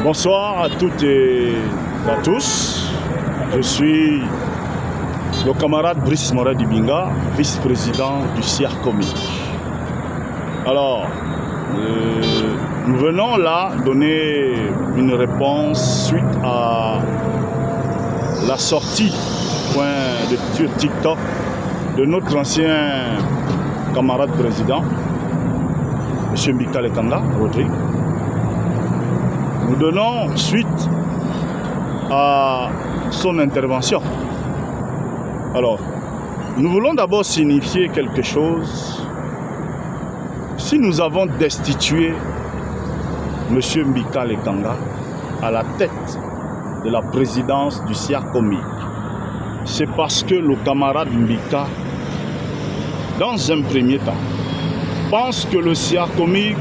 Bonsoir à toutes et à tous. Je suis le camarade Brice Moret Dibinga, vice-président du CIARCOMI. Alors, nous venons là donner une réponse suite à la sortie sur TikTok de notre ancien camarade président, M. Mbika Lekanga Rodrigue. Nous donnons suite à son intervention. Alors, nous voulons d'abord signifier quelque chose. Si nous avons destitué M. Mbika Lekanga à la tête de la présidence du CIARCOMI, c'est parce que le camarade Mbika, dans un premier temps, pense que le CIARCOMI,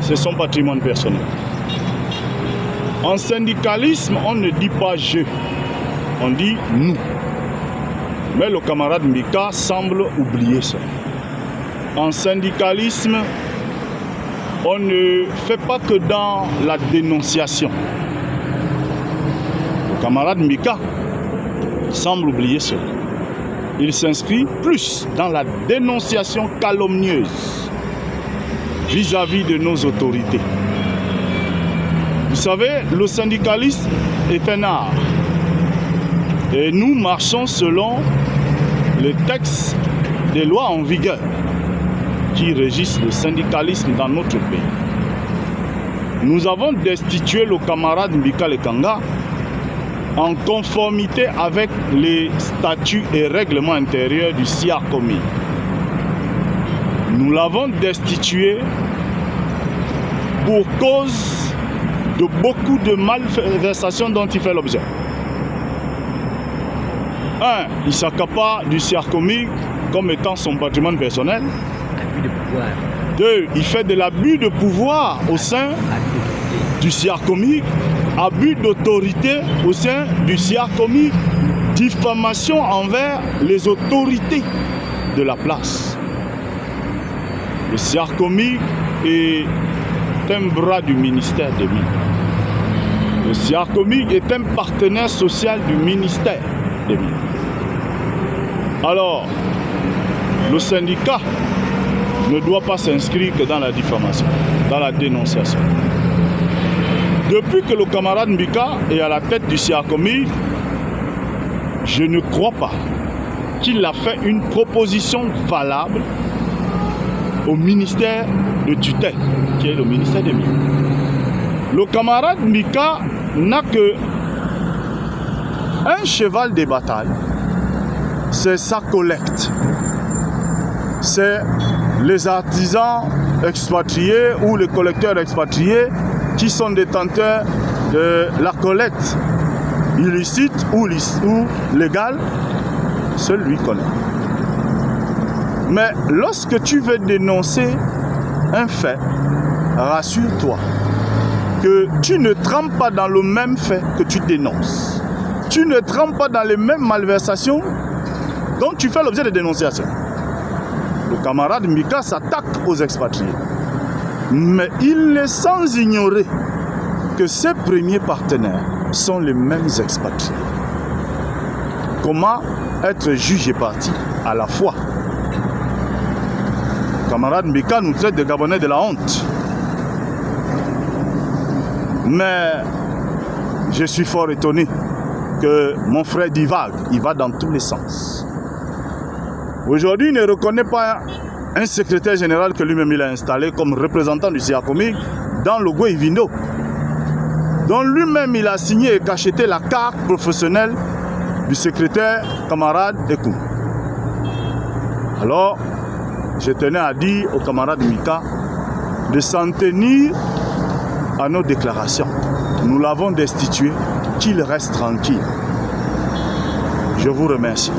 c'est son patrimoine personnel. En syndicalisme, on ne dit pas « je », on dit « nous ». Mais le camarade Mbika semble oublier ça. En syndicalisme, on ne fait pas que dans la dénonciation. Le camarade Mbika semble oublier cela. Il s'inscrit plus dans la dénonciation calomnieuse vis-à-vis de nos autorités. Vous savez, le syndicalisme est un art. Et nous marchons selon les textes des lois en vigueur qui régissent le syndicalisme dans notre pays. Nous avons destitué le camarade Mbika Lekanga en conformité avec les statuts et règlements intérieurs du CIARCOMI. Nous l'avons destitué pour cause de beaucoup de malversations dont il fait l'objet. 1. Il s'accapare du CIARCOMI comme étant son patrimoine personnel. 2. Il fait de l'abus de pouvoir au sein du CIARCOMI, abus d'autorité au sein du CIARCOMI, diffamation envers les autorités de la place. Le CIARCOMI est un bras du ministère des Mines. Le CIARCOMI est un partenaire social du ministère des Mines. Alors, le syndicat ne doit pas s'inscrire que dans la diffamation, dans la dénonciation. Depuis que le camarade Mbika est à la tête du CIARCOMI, je ne crois pas qu'il a fait une proposition valable au ministère de tutelle, qui est le ministère des Mines. Le camarade Mbika n'a que un cheval de bataille, c'est sa collecte. C'est les artisans expatriés ou les collecteurs expatriés qui sont détenteurs de la collecte illicite ou légale, seul lui connaît. Mais lorsque tu veux dénoncer un fait, rassure-toi que tu ne trempes pas dans le même fait que tu dénonces. Tu ne trempes pas dans les mêmes malversations dont tu fais l'objet de dénonciation. Le camarade Mbika s'attaque aux expatriés. Mais il est sans ignorer que ses premiers partenaires sont les mêmes expatriés. Comment être juge et parti à la fois? Le camarade Mbika nous traite de Gabonais de la honte. Mais je suis fort étonné que mon frère divague, il va dans tous les sens. Aujourd'hui, il ne reconnaît pas un secrétaire général que lui-même il a installé comme représentant du CIARCOMI dans le Gouévindo, dont lui-même il a signé et cacheté la carte professionnelle du secrétaire camarade Ekou. Alors, je tenais à dire au camarade Mbika de s'en tenir à nos déclarations. Nous l'avons destitué, qu'il reste tranquille. Je vous remercie.